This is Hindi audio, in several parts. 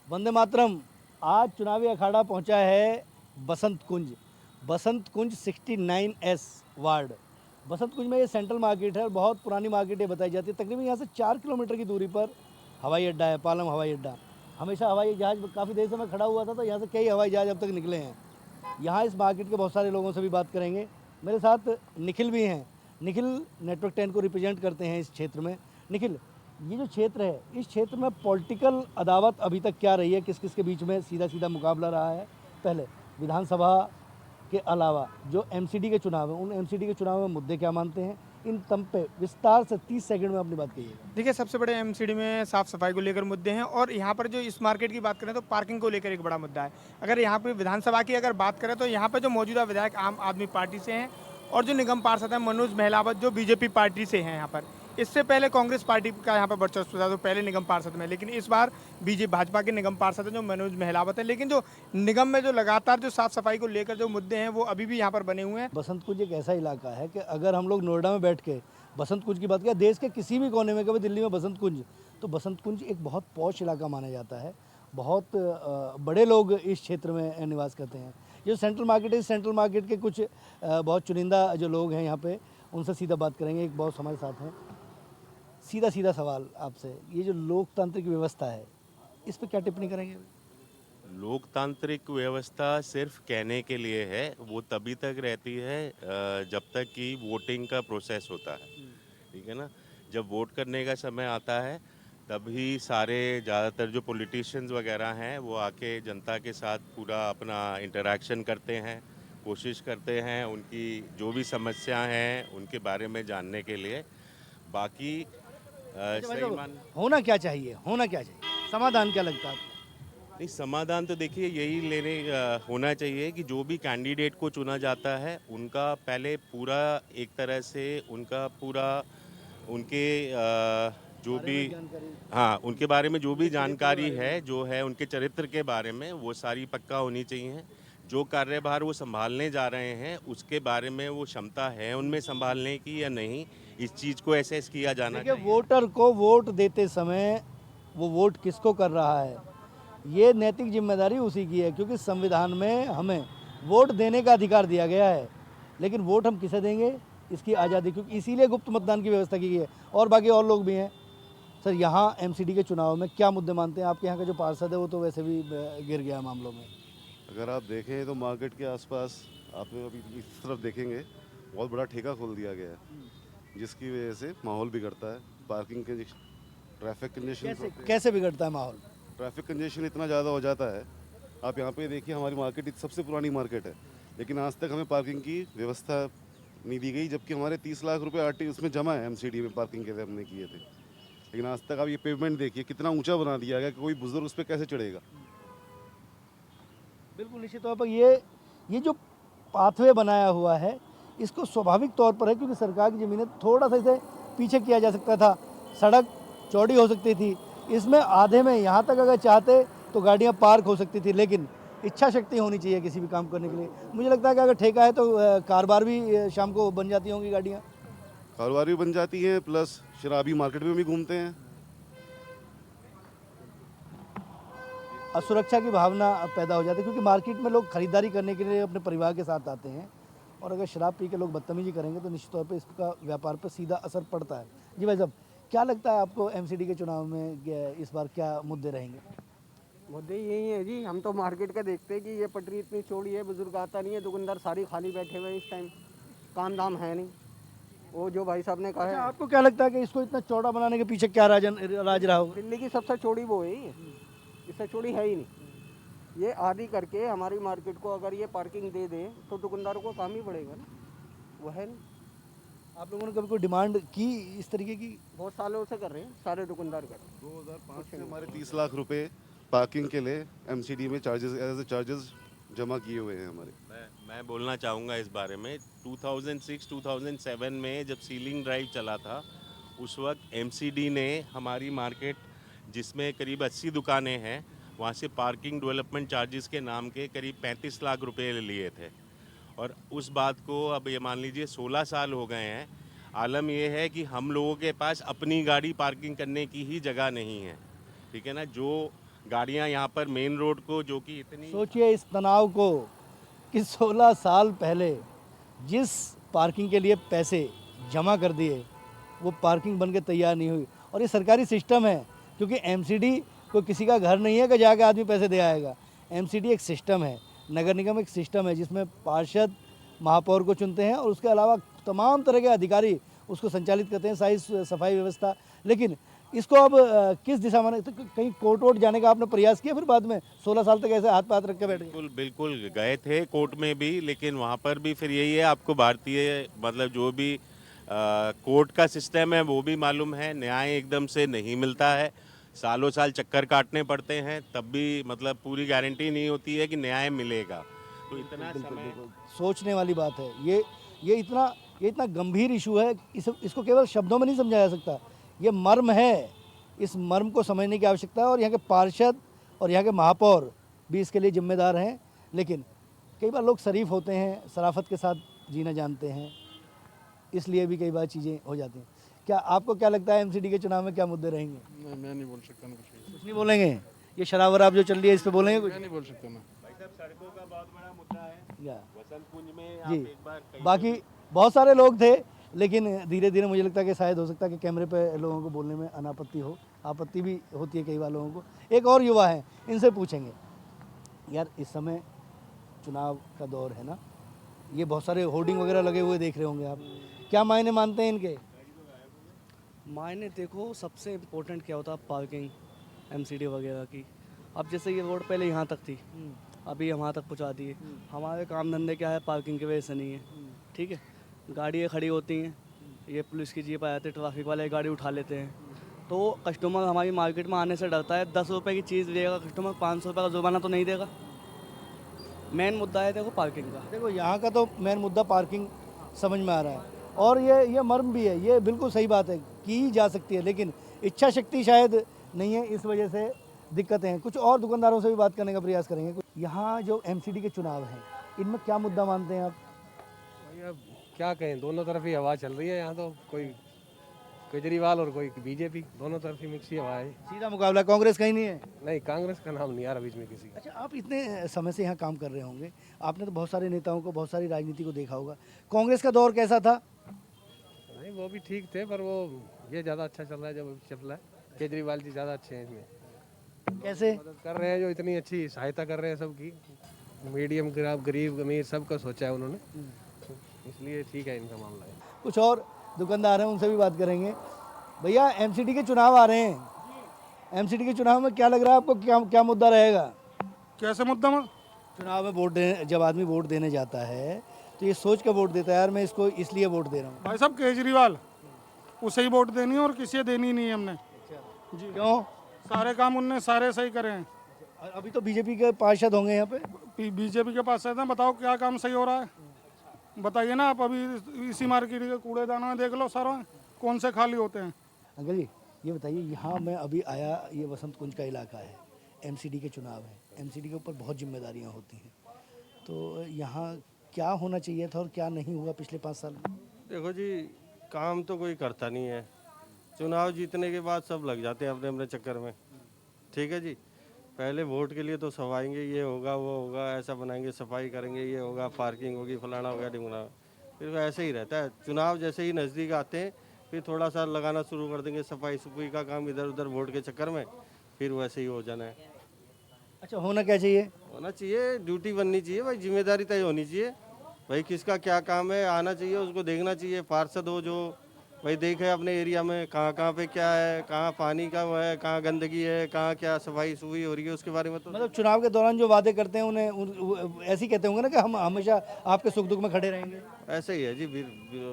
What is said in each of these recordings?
वंदे मातरम। आज चुनावी अखाड़ा पहुंचा है बसंत कुंज। बसंत कुंज 69S वार्ड। बसंत कुंज में ये सेंट्रल मार्केट है और बहुत पुरानी मार्केट ये बताई जाती है। तकरीबन यहाँ से 4 किलोमीटर की दूरी पर हवाई अड्डा है, पालम हवाई अड्डा। हमेशा हवाई जहाज़ काफ़ी देर से मैं खड़ा हुआ था तो यहाँ से कई हवाई जहाज़ अब तक निकले हैं। यहाँ इस मार्केट के बहुत सारे लोगों से भी बात करेंगे। मेरे साथ निखिल भी हैं। निखिल नेटवर्क 10 को रिप्रेजेंट करते हैं इस क्षेत्र में। निखिल, ये जो क्षेत्र है, इस क्षेत्र में पॉलिटिकल अदावत अभी तक क्या रही है? किस किस के बीच में सीधा सीधा मुकाबला रहा है? पहले विधानसभा के अलावा जो एमसीडी के चुनाव हैं, उन एमसीडी के चुनाव में मुद्दे क्या मानते हैं? इन तम पे विस्तार से 30 सेकंड में अपनी बात कहिएगा। देखिए, सबसे बड़े एमसीडी में साफ सफाई को लेकर मुद्दे हैं और यहाँ पर जो इस मार्केट की बात करें तो पार्किंग को लेकर एक बड़ा मुद्दा है। अगर यहाँ पे विधानसभा की अगर बात करें तो यहाँ पर जो मौजूदा विधायक आम आदमी पार्टी से हैं और जो निगम पार्षद हैं मनोज महलावत जो बीजेपी पार्टी से हैं यहाँ पर। इससे पहले कांग्रेस पार्टी का यहाँ पर वर्चस्व था तो पहले निगम पार्षद में, लेकिन इस बार बीजेपी भाजपा के निगम पार्षद हैं जो मनोज महलावत है। लेकिन जो निगम में जो लगातार जो साफ सफाई को लेकर जो मुद्दे हैं वो अभी भी यहाँ पर बने हुए हैं। बसंत कुंज एक ऐसा इलाका है कि अगर हम लोग नोएडा में बैठ के बसंत कुंज की बात करें, देश के किसी भी कोने में कभी दिल्ली में बसंत कुंज, तो बसंत कुंज एक बहुत पॉश इलाका माना जाता है। बहुत बड़े लोग इस क्षेत्र में निवास करते हैं। जो सेंट्रल मार्केट है, इस सेंट्रल मार्केट के कुछ बहुत चुनिंदा जो लोग हैं यहाँ पे, उनसे सीधा बात करेंगे। एक बॉस हमारे साथ हैं। सीधा सीधा सवाल आपसे, ये जो लोकतांत्रिक व्यवस्था है, इस पर क्या टिप्पणी करेंगे? लोकतांत्रिक व्यवस्था सिर्फ कहने के लिए है, वो तभी तक रहती है जब तक कि वोटिंग का प्रोसेस होता है, ठीक है ना। जब वोट करने का समय आता है तभी सारे ज़्यादातर जो पॉलिटिशियंस वगैरह हैं वो आके जनता के साथ पूरा अपना इंटरेक्शन करते हैं, कोशिश करते हैं उनकी जो भी समस्या हैं उनके बारे में जानने के लिए। बाकी अच्छा भाई सही साहब, मान होना क्या चाहिए? होना क्या चाहिए? समाधान क्या लगता है आपको? नहीं, समाधान तो देखिए यही होना चाहिए कि जो भी कैंडिडेट को चुना जाता है उनका पहले पूरा एक तरह से उनका पूरा उनके जो बारे भी में जानकारी। हाँ उनके बारे में जो भी चरित्र के जानकारी बारे है में। जो है उनके चरित्र के बारे में वो सारी पक्का होनी चाहिए। जो कार्यभार वो संभालने जा रहे हैं उसके बारे में वो क्षमता है उनमें संभालने की या नहीं, इस चीज़ को एसेस किया जाना देखिए, चाहिए। वोटर को वोट देते समय वो वोट किसको कर रहा है, ये नैतिक जिम्मेदारी उसी की है, क्योंकि संविधान में हमें वोट देने का अधिकार दिया गया है। लेकिन वोट हम किसे देंगे, इसकी आज़ादी, क्योंकि इसीलिए गुप्त मतदान की व्यवस्था की गई है। और बाकी और लोग भी हैं। सर, यहाँ एमसीडी के चुनाव में क्या मुद्दे मानते हैं? आपके यहाँ का जो पार्षद है वो तो वैसे भी गिर गया मामलों में। अगर आप देखें तो मार्केट के आसपास आप अभी इस तरफ देखेंगे बहुत बड़ा ठेका खोल दिया गया है जिसकी वजह से माहौल बिगड़ता है। पार्किंग के ट्रैफिक कंजेशन कैसे कैसे बिगड़ता है माहौल? ट्रैफिक कंजेशन इतना ज़्यादा हो जाता है। आप यहाँ पे देखिए हमारी मार्केट सबसे पुरानी मार्केट है लेकिन आज तक हमें पार्किंग की व्यवस्था नहीं दी गई, जबकि हमारे 30 लाख रुपए आरटी उसमें जमा है एमसीडी में पार्किंग के लिए हमने किए थे। लेकिन आज तक आप ये पेवमेंट देखिए कितना ऊंचा बना दिया गया कि कोई बुजुर्ग उस पर कैसे चढ़ेगा। बिल्कुल निश्चित तौर पर ये जो पाथवे बनाया हुआ है, इसको स्वाभाविक तौर पर है, क्योंकि सरकार की ज़मीनें थोड़ा सा इसे पीछे किया जा सकता था। सड़क चौड़ी हो सकती थी, इसमें आधे में यहाँ तक अगर चाहते तो गाड़ियाँ पार्क हो सकती थी। लेकिन इच्छा शक्ति होनी चाहिए किसी भी काम करने के लिए। मुझे लगता है कि अगर ठेका है तो कार भी शाम को बन जाती होंगी गाड़ियाँ। कारोबार भी बन जाती हैं प्लस शराबी मार्केट में भी घूमते हैं। असुरक्षा की भावना पैदा हो जाती है, क्योंकि मार्केट में लोग खरीदारी करने के लिए अपने परिवार के साथ आते हैं, और अगर शराब पी के लोग बदतमीजी करेंगे तो निश्चित तौर पे इसका व्यापार पर सीधा असर पड़ता है। जी भाई साहब, क्या लगता है आपको एमसीडी के चुनाव में इस बार क्या मुद्दे रहेंगे? मुद्दे यही है जी, हम तो मार्केट का देखते हैं कि ये पटरी इतनी चौड़ी है, बुजुर्ग आता नहीं है, दुकानदार सारी खाली बैठे हुए हैं इस टाइम, काम दाम है नहीं। वो जो भाई साहब ने कहा अच्छा, है, आपको क्या लगता है कि इसको इतना चौड़ा बनाने के पीछे क्या राज रहा होगा? दिल्ली की सबसे चौड़ी वो है ये, इससे चौड़ी है ही नहीं। ये आधी करके हमारी मार्केट को अगर ये पार्किंग दे दे तो दुकानदारों को काम ही बढ़ेगा ना, वो है नहीं। आप लोगों ने कभी कोई डिमांड की इस तरीके की? बहुत सालों से कर रहे हैं, सारे दुकानदार कर रहे हैं। 2005 से हमारे 30 लाख रुपए पार्किंग के लिए एमसीडी में चार्जेस जमा किए हुए हैं हमारे। मैं बोलना चाहूँगा इस बारे में। 2006-2007 में जब सीलिंग ड्राइव चला था उस वक्त एमसीडी ने हमारी मार्केट जिसमें करीब 80 दुकानें हैं वहाँ से पार्किंग डेवलपमेंट चार्जेस के नाम के करीब 35 लाख रुपए लिए थे। और उस बात को अब ये मान लीजिए 16 साल हो गए हैं। आलम ये है कि हम लोगों के पास अपनी गाड़ी पार्किंग करने की ही जगह नहीं है, ठीक है ना। जो गाड़ियां यहाँ पर मेन रोड को जो कि इतनी सोचिए इस तनाव को कि 16 साल पहले जिस पार्किंग के लिए पैसे जमा कर दिए वो पार्किंग बन के तैयार नहीं हुई। और ये सरकारी सिस्टम है, क्योंकि एमसीडी कोई किसी का घर नहीं है कि जाके आदमी पैसे दे आएगा। एमसीडी एक सिस्टम है, नगर निगम एक सिस्टम है जिसमें पार्षद महापौर को चुनते हैं और उसके अलावा तमाम तरह के अधिकारी उसको संचालित करते हैं, सारी सफाई व्यवस्था। लेकिन इसको अब किस दिशा में, तो कहीं कोर्ट वोट जाने का आपने प्रयास किया? फिर बाद में 16 साल तक ऐसे हाथ पे हाथ रख के बैठ गए? बिल्कुल बिल्कुल गए थे कोर्ट में भी, लेकिन वहाँ पर भी फिर यही है, आपको भारतीय मतलब जो भी कोर्ट का सिस्टम है वो भी मालूम है, न्याय एकदम से नहीं मिलता है, सालों साल चक्कर काटने पड़ते हैं, तब भी मतलब पूरी गारंटी नहीं होती है कि न्याय मिलेगा। तो इतना समय सोचने वाली बात है। ये इतना गंभीर इशू है, इसको केवल शब्दों में नहीं समझा जा सकता। ये मर्म है, इस मर्म को समझने की आवश्यकता है और यहाँ के पार्षद और यहाँ के महापौर भी इसके लिए जिम्मेदार हैं। लेकिन कई बार लोग शरीफ होते हैं, शराफत के साथ जीना जानते हैं, इसलिए भी कई बार चीज़ें हो जाती हैं। क्या आपको क्या लगता है एमसीडी के चुनाव में क्या मुद्दे रहेंगे? मैं नहीं बोल सकता ना कुछ। कुछ नहीं बोलेंगे? ये शराब वराब जो चल रही है इस पर बोलेंगे कुछ? मैं नहीं बोल सकता ना। भाई साहब, सड़कों का बहुत बड़ा मुद्दा है या वसंत कुंज में। आप जी, एक बार कहीं बाकी बहुत सारे लोग थे, लेकिन धीरे धीरे मुझे लगता है कि शायद हो सकता है कि कैमरे पे लोगों को बोलने में अनापत्ति हो, आपत्ति भी होती है कई बार लोगों को। एक और युवा है, इनसे पूछेंगे। यार इस समय चुनाव का दौर है ना, ये बहुत सारे होर्डिंग वगैरह लगे हुए देख रहे होंगे आप, क्या मायने मानते हैं इनके? मायने देखो, सबसे इम्पोर्टेंट क्या होता है पार्किंग एमसीडी वगैरह की। अब जैसे ये रोड पहले यहाँ तक थी, अभी वहाँ तक पहुँचा दिए। हमारे काम धंधे क्या है, पार्किंग की वजह से नहीं है, ठीक है। गाड़ियाँ खड़ी होती हैं, ये पुलिस की जीप आ जाती है, ट्रैफिक वाले गाड़ी उठा लेते हैं, तो कस्टमर हमारी मार्केट में आने से डरता है। 10 रुपये की चीज़ देगा कस्टमर, 500 रुपये का जुर्माना तो नहीं देगा। मेन मुद्दा है देखो पार्किंग का। देखो यहाँ का तो मेन मुद्दा पार्किंग समझ में आ रहा है, और ये मर्म भी है, ये बिल्कुल सही बात है, की जा सकती है, लेकिन इच्छा शक्ति शायद नहीं है, इस वजह से दिक्कतें हैं। कुछ और दुकानदारों से भी बात करने का प्रयास करेंगे। यहाँ जो एमसीडी के चुनाव हैं, इनमें क्या मुद्दा मानते हैं आप? भाई अब क्या कहें, दोनों तरफ ही हवा चल रही है यहाँ तो, कोई केजरीवाल और कोई बीजेपी, दोनों तरफ ही मिक्स ही हवा है। सीधा मुकाबला, कांग्रेस कहीं नहीं है? नहीं, कांग्रेस का नाम नहीं आ रहा बीच में किसी का। अच्छा, आप इतने समय से यहाँ काम कर रहे होंगे, आपने तो बहुत सारे नेताओं को, बहुत सारी राजनीति को देखा होगा। कांग्रेस का दौर कैसा था? नहीं, वो भी ठीक थे, पर वो ये ज़्यादा अच्छा चल रहा है, जब चल रहा है। केजरीवाल जी ज़्यादा अच्छे हैं इसमें, कैसे? मदद कर रहे हैं, जो इतनी अच्छी सहायता कर रहे हैं सबकी, मीडियम गरीब अमीर सबका सोचा है उन्होंने, इसलिए ठीक है इनका मामला है। कुछ और दुकानदार हैं, उनसे भी बात करेंगे। भैया एमसीडी के चुनाव आ रहे हैं, एमसीडी के चुनाव में क्या लग रहा है आपको, क्या मुद्दा रहेगा? कैसे मुद्दा में? चुनाव में वोट देने, जब आदमी वोट देने जाता है तो ये सोच कर वोट देता है, यार मैं इसको इसलिए वोट दे रहा हूँ। भाई साहब केजरीवाल, उसे ही वोट देनी है और किसी देनी नहीं है हमने जी। क्यों? सारे काम उनने सारे सही करे हैं। और अभी तो बीजेपी के पार्षद होंगे यहाँ पे। बीजेपी के पास रहते हैं, बताओ क्या काम सही हो रहा है, बताइए ना आप। अभी इसी मार्केट के कूड़ेदानों में देख लो, सारा कौन से खाली होते हैं। अंकल जी ये बताइए, यहाँ मैं अभी आया, ये वसंत कुंज का इलाका है, एमसीडी के चुनाव है, एमसीडी के ऊपर बहुत जिम्मेदारियाँ होती हैं, तो यहाँ क्या होना चाहिए था और क्या नहीं हुआ पिछले 5 साल में? देखो जी, काम तो कोई करता नहीं है, चुनाव जीतने के बाद सब लग जाते हैं अपने अपने चक्कर में, ठीक है जी। पहले वोट के लिए तो सब आएंगे, ये होगा वो होगा, ऐसा बनाएंगे, सफाई करेंगे, ये होगा, पार्किंग होगी, फलाना होगा, ढिमना, फिर ऐसे ही रहता है। चुनाव जैसे ही नज़दीक आते हैं फिर थोड़ा सा लगाना शुरू कर देंगे, सफाई सफाई का काम इधर उधर वोट के चक्कर में, फिर वैसे ही हो जाना है। अच्छा, होना क्या चाहिए? होना चाहिए, ड्यूटी बननी चाहिए भाई, जिम्मेदारी तय होनी चाहिए भाई, किसका क्या काम है, आना चाहिए, उसको देखना चाहिए। पार्षद हो जो भाई देखे अपने एरिया में कहाँ पे क्या है, कहाँ पानी का वो है, कहाँ गंदगी है, कहाँ क्या सफाई सुफाई हो रही है, उसके बारे में तो मतलब चुनाव के दौरान जो वादे करते हैं उन्हें ऐसे ही कहते होंगे ना कि हम हमेशा आपके सुख दुख में खड़े रहेंगे। ऐसे ही है जी।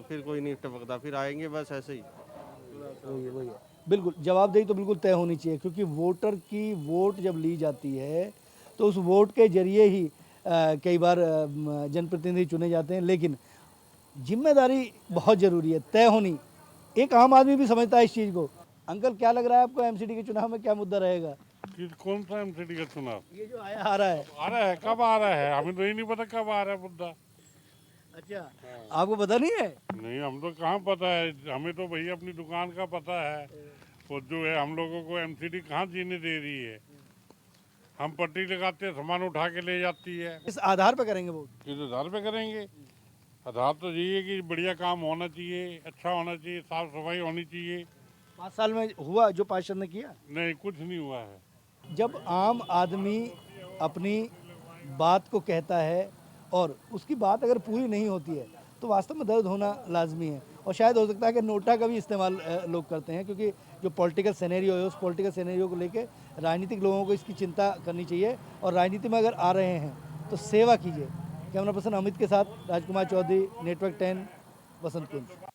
फिर कोई नहीं टपकता, फिर आएंगे बस ऐसे ही। वही है। बिल्कुल, जवाबदेही तो बिल्कुल तय होनी चाहिए, क्योंकि वोटर की वोट जब ली जाती है तो उस वोट के जरिए ही कई बार जनप्रतिनिधि चुने जाते हैं, लेकिन जिम्मेदारी बहुत ज़रूरी है, तय होनी। एक आम आदमी भी समझता है इस चीज़ को। अंकल क्या लग रहा है आपको, एमसीडी के चुनाव में क्या मुद्दा रहेगा? कि कौन सा एमसीडी का चुनाव? ये जो आ रहा है। आ रहा है, कब आ रहा है? हमें तो ये नहीं पता कब आ रहा है मुद्दा। अच्छा, आपको पता नहीं है? नहीं, हम तो कहाँ पता है, हमें तो भैया अपनी दुकान का पता है, और जो है हम लोगों को एमसीडी कहाँ जीने दे रही है। हम पट्टी लगाते हैं, सामान उठा के ले जाती है। इस आधार पर करेंगे वोट? किस आधार पे करेंगे? आधार तो यही है कि बढ़िया काम होना चाहिए, अच्छा होना चाहिए, साफ सफाई होनी चाहिए। 5 साल में हुआ जो पार्षद ने किया? नहीं, कुछ नहीं हुआ है। जब आम आदमी अपनी बात को कहता है और उसकी बात अगर पूरी नहीं होती है तो वास्तव में दर्द होना लाजमी है। और शायद हो सकता है कि नोटा का भी इस्तेमाल लोग करते हैं, क्योंकि जो पॉलिटिकल सिनेरियो है उस पॉलिटिकल सिनेरियो को लेके राजनीतिक लोगों को इसकी चिंता करनी चाहिए। और राजनीति में अगर आ रहे हैं तो सेवा कीजिए। कैमरा पर्सन अमित के साथ राजकुमार चौधरी, नेटवर्क 10, बसंत कुंज।